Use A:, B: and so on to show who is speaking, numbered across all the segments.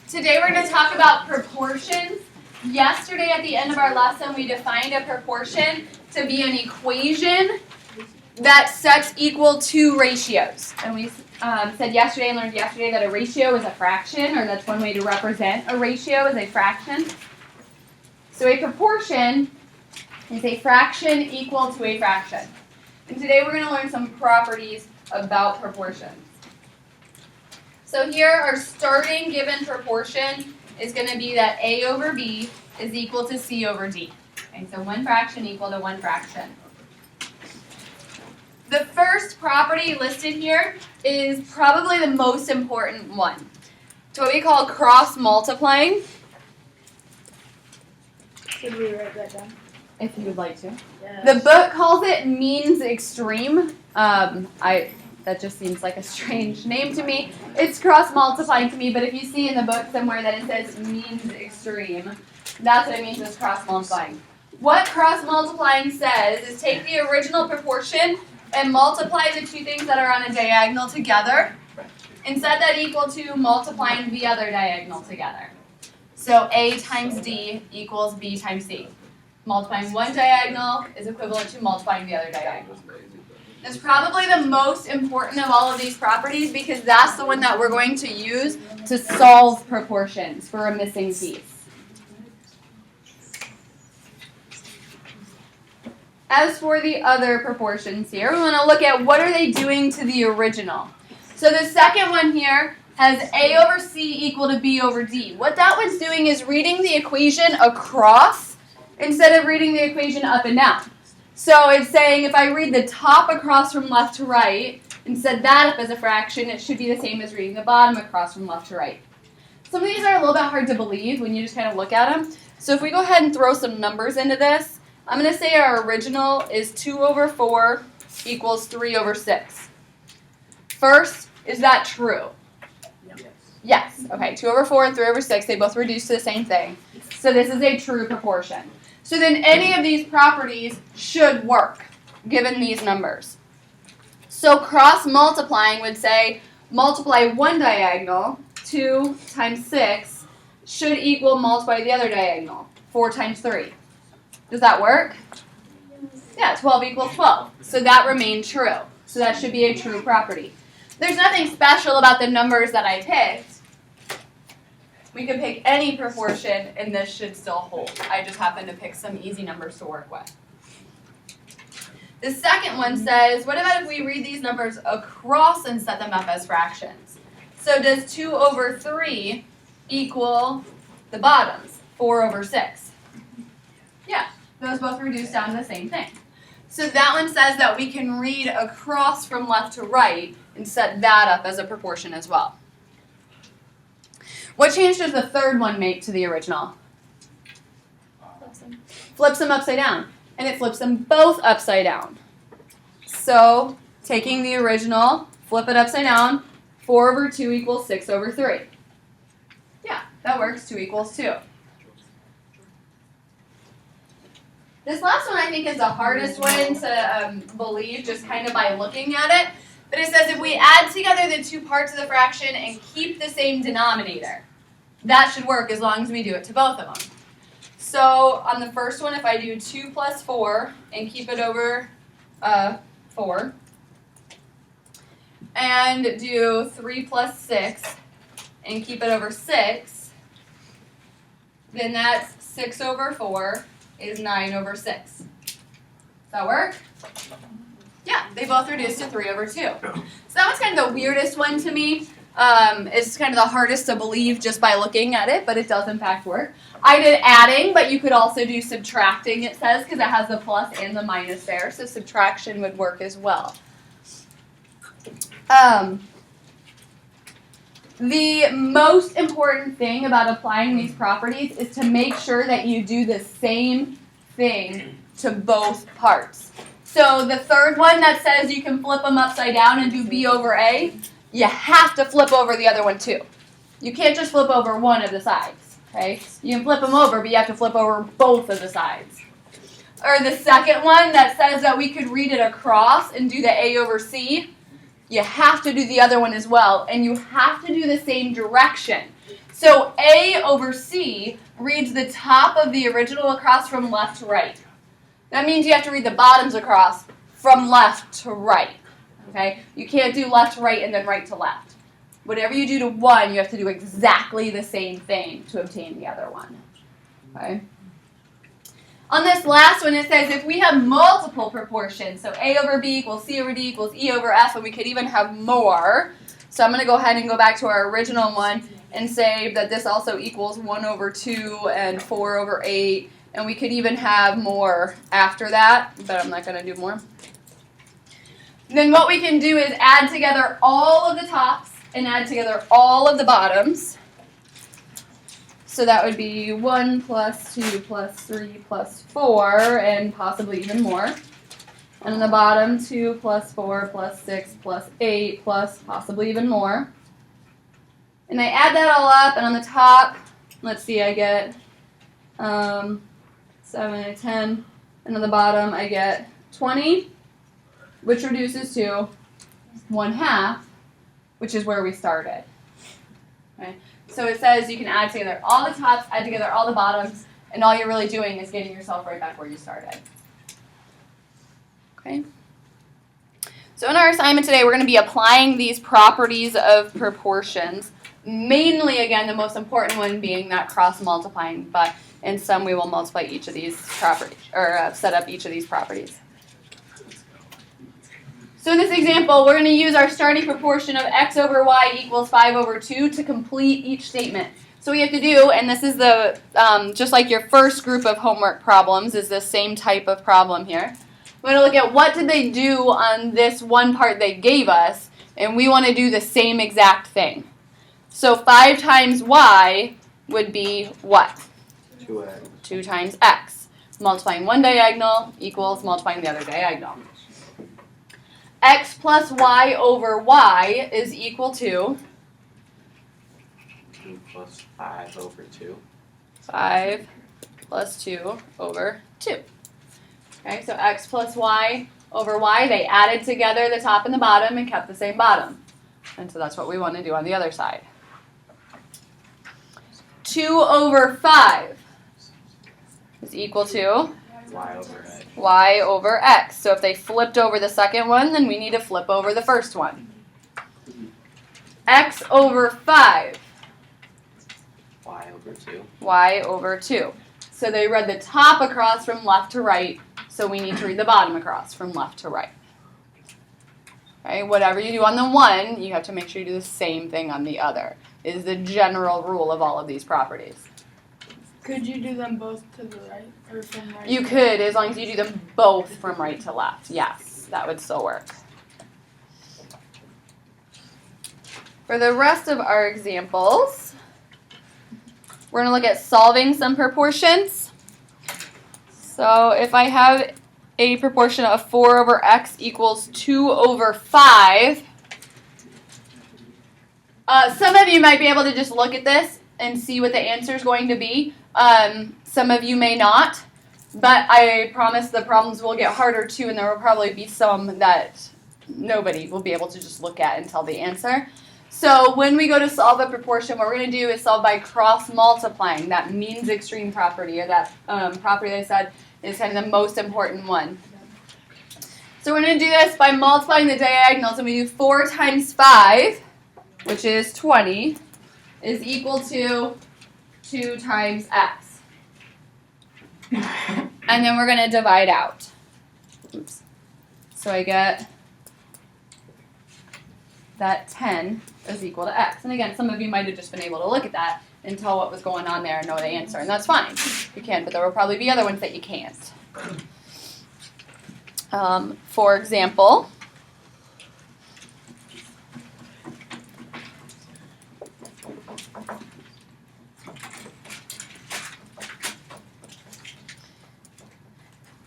A: Today we're going to talk about proportions. Yesterday at the end of our lesson we defined a proportion to be an equation that sets equal two ratios. And we said yesterday and learned yesterday that a ratio is a fraction, or that's one way to represent a ratio is a fraction. So a proportion is a fraction equal to a fraction. And today we're going to learn some properties about proportions. So here our starting given proportion is going to be that A over B is equal to C over D. Okay, so one fraction equal to one fraction. The first property listed here is probably the most important one. It's what we call cross multiplying.
B: Should we write that down?
A: If you would like to.
B: Yes.
A: The book calls it means extreme. That just seems like a strange name to me. It's cross multiplying to me, but if you see in the book somewhere that it says means extreme, that's what it means is cross multiplying. What cross multiplying says is take the original proportion and multiply the two things that are on a diagonal together and set that equal to multiplying the other diagonal together. So A times D equals B times C. Multiplying one diagonal is equivalent to multiplying the other diagonal. It's probably the most important of all of these properties because that's the one that we're going to use to solve proportions for a missing piece. As for the other proportions here, we want to look at what are they doing to the original. So the second one here has A over C equal to B over D. What that one's doing is reading the equation across instead of reading the equation up and down. So it's saying if I read the top across from left to right and set that up as a fraction, it should be the same as reading the bottom across from left to right. Some of these are a little bit hard to believe when you just kind of look at them. So if we go ahead and throw some numbers into this, I'm going to say our original is 2 over 4 equals 3 over 6. First, is that true? Yes. Okay, 2 over 4 and 3 over 6, they both reduce to the same thing. So this is a true proportion. So then any of these properties should work, given these numbers. So cross-multiplying would say, multiply one diagonal, 2 times 6, should equal multiply the other diagonal, 4 times 3. Does that work? Yeah, 12 equals 12. So that remained true. So that should be a true property. There's nothing special about the numbers that I picked. We could pick any proportion, and this should still hold. I just happened to pick some easy numbers to work with. The second one says, what about if we read these numbers across and set them up as fractions? So does 2 over 3 equal the bottoms, 4 over 6? Yeah, those both reduce down to the same thing. So that one says that we can read across from left to right and set that up as a proportion as well. What change does the third one make to the original? Flips them upside down. And it flips them both upside down. So, taking the original, flip it upside down, 4 over 2 equals 6 over 3. Yeah, that works. 2 equals 2. This last one I think is the hardest one to believe just kind of by looking at it. But it says if we add together the two parts of the fraction and keep the same denominator, that should work as long as we do it to both of them. So on the first one, if I do 2 plus 4 and keep it over 4, and do 3 plus 6 and keep it over 6, then that's 6 over 4 is 9 over 6. Does that work? Yeah, they both reduce to 3 over 2. So that was kind of the weirdest one to me. It's kind of the hardest to believe just by looking at it, but it does in fact work. I did adding, but you could also do subtracting, it says, because it has the plus and the minus there, so subtraction would work as well. The most important thing about applying these properties is to make sure that you do the same thing to both parts. So the third one that says you can flip them upside down and do B over A, you have to flip over the other one too. You can't just flip over one of the sides. Okay? You can flip them over, but you have to flip over both of the sides. Or the second one that says that we could read it across and do the A over C, you have to do the other one as well, and you have to do the same direction. So A over C reads the top of the original across from left to right. That means you have to read the bottoms across from left to right. Okay? You can't do left to right and then right to left. Whatever you do to one, you have to do exactly the same thing to obtain the other one. Okay? On this last one, it says if we have multiple proportions, so A over B equals C over D equals E over F, and we could even have more. So I'm going to go ahead and go back to our original one and say that this also equals 1 over 2 and 4 over 8. And we could even have more after that, but I'm not going to do more. Then what we can do is add together all of the tops and add together all of the bottoms. So that would be 1 plus 2 plus 3 plus 4 and possibly even more. And on the bottom, 2 plus 4 plus 6 plus 8 plus possibly even more. And I add that all up, and on the top, let's see, I get 7 and 10. And on the bottom, I get 20, which reduces to 1/2, which is where we started. Okay? So it says you can add together all the tops, add together all the bottoms, and all you're really doing is getting yourself right back where you started. Okay? So in our assignment today, we're going to be applying these properties of proportions. Mainly, again, the most important one being that cross-multiplying, but in some we will multiply each of these properties, or set up each of these properties. So in this example, we're going to use our starting proportion of x over y equals 5 over 2 to complete each statement. So what we have to do, and this is the, just like your first group of homework problems, is the same type of problem here. We're going to look at what did they do on this one part they gave us, and we want to do the same exact thing. So 5 times y would be what?
C: 2x.
A: 2 times x. Multiplying one diagonal equals multiplying the other diagonal. X plus y over y is equal to
C: 2 plus 5 over 2.
A: 5 plus 2 over 2. Okay, so x plus y over y, they added together the top and the bottom and kept the same bottom. And so that's what we want to do on the other side. 2 over 5 is equal to
C: Y over x.
A: y over x. So if they flipped over the second one, then we need to flip over the first one. X over 5.
C: Y over 2.
A: Y over 2. So they read the top across from left to right, so we need to read the bottom across from left to right. Okay, whatever you do on the one, you have to make sure you do the same thing on the other. Is the general rule of all of these properties.
B: Could you do them both to the right or from right?
A: You could, as long as you do them both from right to left. Yes, that would still work. For the rest of our examples, we're going to look at solving some proportions. So if I have a proportion of 4 over x equals 2 over 5, some of you might be able to just look at this and see what the answer is going to be. Some of you may not, but I promise the problems will get harder too, and there will probably be some that nobody will be able to just look at and tell the answer. So when we go to solve a proportion, what we're going to do is solve by cross-multiplying, that means extreme property, or that property I said is kind of the most important one. So we're going to do this by multiplying the diagonals, and we do 4 times 5, which is 20, is equal to 2 times x. And then we're going to divide out. Oops. So I get that 10 is equal to x. And again, some of you might have just been able to look at that and tell what was going on there and know the answer. And that's fine. You can, but there will probably be other ones that you can't. For example,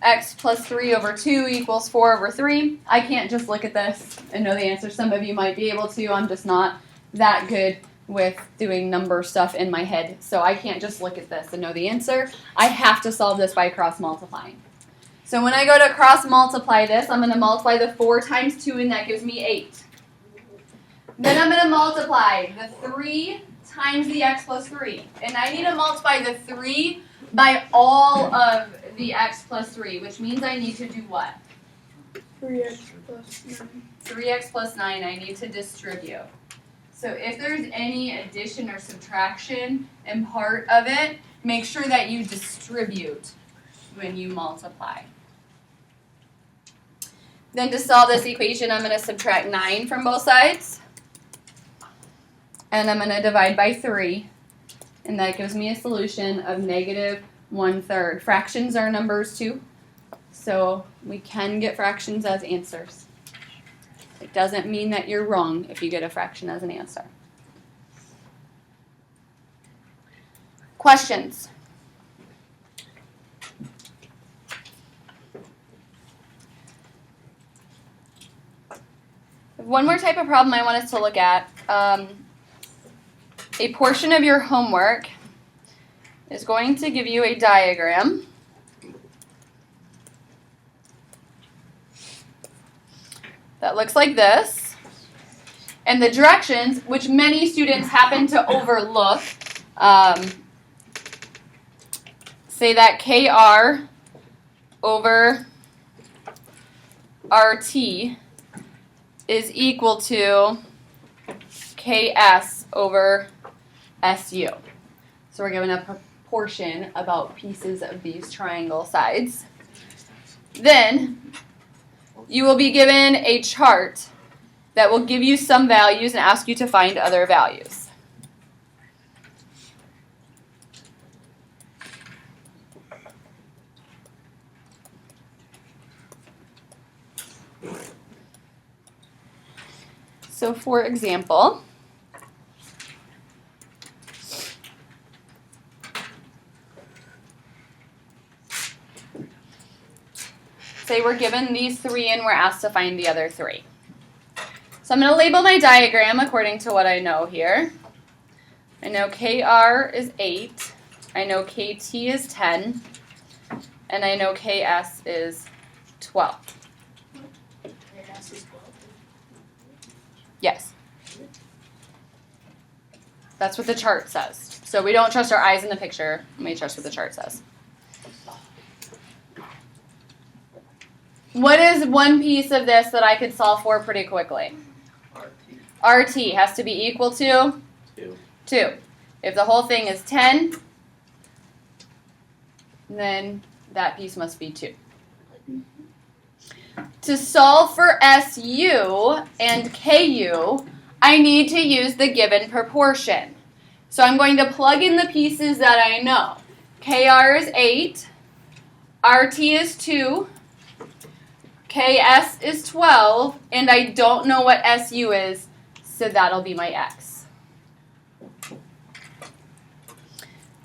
A: x plus 3 over 2 equals 4 over 3. I can't just look at this and know the answer. Some of you might be able to. I'm just not that good with doing number stuff in my head. So I can't just look at this and know the answer. I have to solve this by cross-multiplying. So when I go to cross-multiply this, I'm going to multiply the 4 times 2, and that gives me 8. Then I'm going to multiply the 3 times the x plus 3. And I need to multiply the 3 by all of the x plus 3, which means I need to do what?
B: 3x plus 9.
A: 3x plus 9 I need to distribute. So if there's any addition or subtraction in part of it, make sure that you distribute when you multiply. Then to solve this equation, I'm going to subtract 9 from both sides. And I'm going to divide by 3. And that gives me a solution of negative 1/3. Fractions are numbers too. So we can get fractions as answers. It doesn't mean that you're wrong if you get a fraction as an answer. Questions? One more type of problem I want us to look at. A portion of your homework is going to give you a diagram. That looks like this. And the directions, which many students happen to overlook, say that KR over RT is equal to KS over SU. So we're given a proportion about pieces of these triangle sides. Then you will be given a chart that will give you some values and ask you to find other values. So for example, say we're given these 3 and we're asked to find the other 3. So I'm going to label my diagram according to what I know here. I know KR is 8, I know KT is 10, and I know KS is 12. Yes. That's what the chart says. So we don't trust our eyes in the picture, we trust what the chart says. What is one piece of this that I could solve for pretty quickly? RT has to be equal to 2. If the whole thing is 10, then that piece must be 2. To solve for SU and KU, I need to use the given proportion. So I'm going to plug in the pieces that I know. KR is 8, RT is 2, KS is 12, and I don't know what SU is, so that'll be my X.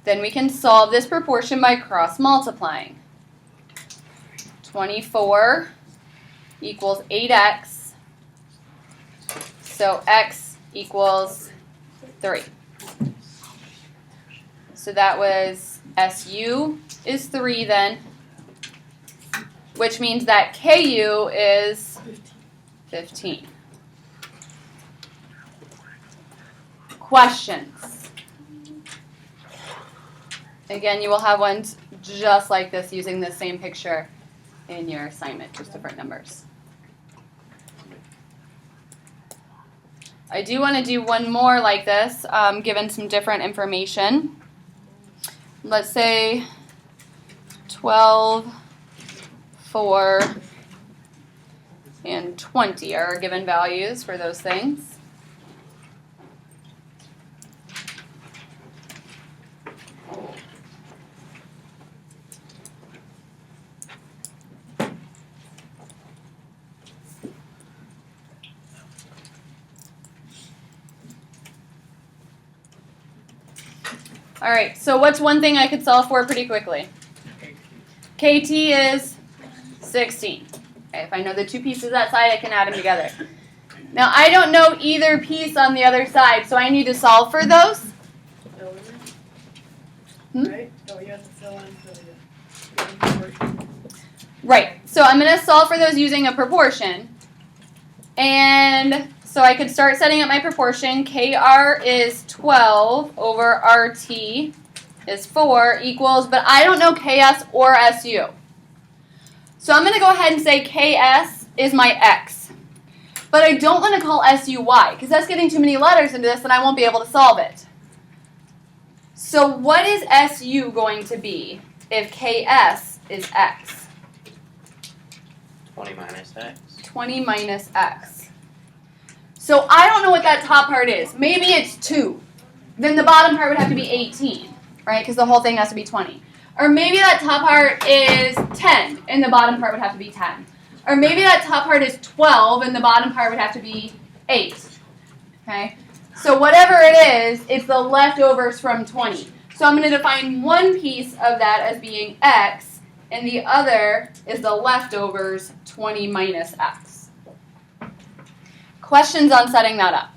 A: Then we can solve this proportion by cross multiplying. 24 equals 8x, so x equals 3. So that was SU is 3 then, which means that KU is 15. Questions? Again, you will have ones just like this using the same picture in your assignment, just different numbers. I do want to do one more like this, given some different information. Let's say 12, 4, and 20 are our given values for those things. All right, so what's one thing I could solve for pretty quickly? KT is 16. Okay, if I know the two pieces that side, I can add them together. Now, I don't know either piece on the other side, so I need to solve for those.
B: Right? Oh, you have to fill in for the proportion.
A: Right, so I'm going to solve for those using a proportion. And So I could start setting up my proportion. KR is 12 over RT is 4 equals, but I don't know KS or SU. So I'm going to go ahead and say KS is my X. But I don't want to call SU Y, because that's getting too many letters into this and I won't be able to solve it. So what is SU going to be if KS is X?
C: 20 minus X.
A: 20 minus X. So I don't know what that top part is. Maybe it's 2. Then the bottom part would have to be 18, right? Because the whole thing has to be 20. Or maybe that top part is 10, and the bottom part would have to be 10. Or maybe that top part is 12, and the bottom part would have to be 8. Okay? So whatever it is, it's the leftovers from 20. So I'm going to define one piece of that as being X, and the other is the leftovers 20 minus X. Questions on setting that up?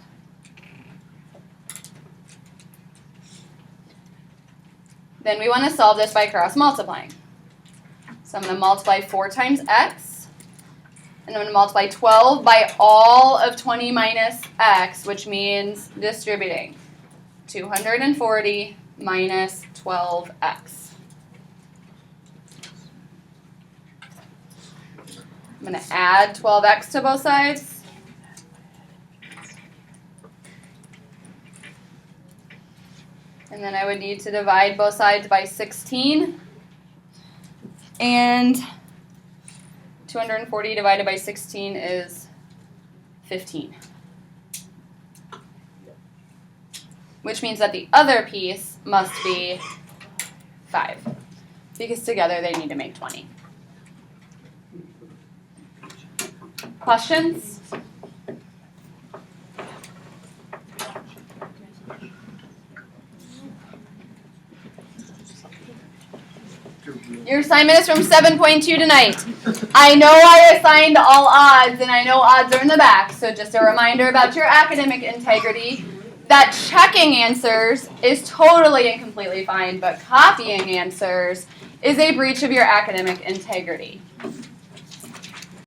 A: Then we want to solve this by cross multiplying. So I'm going to multiply 4 times X, and I'm going to multiply 12 by all of 20 minus X, which means distributing 240 minus 12X. I'm going to add 12X to both sides. And then I would need to divide both sides by 16. And 240 divided by 16 is 15. Which means that the other piece must be 5. Because together they need to make 20. Questions? Your assignment is from 7.2 tonight. I know I assigned all odds, and I know odds are in the back, so just a reminder about your academic integrity, that checking answers is totally and completely fine, but copying answers is a breach of your academic integrity.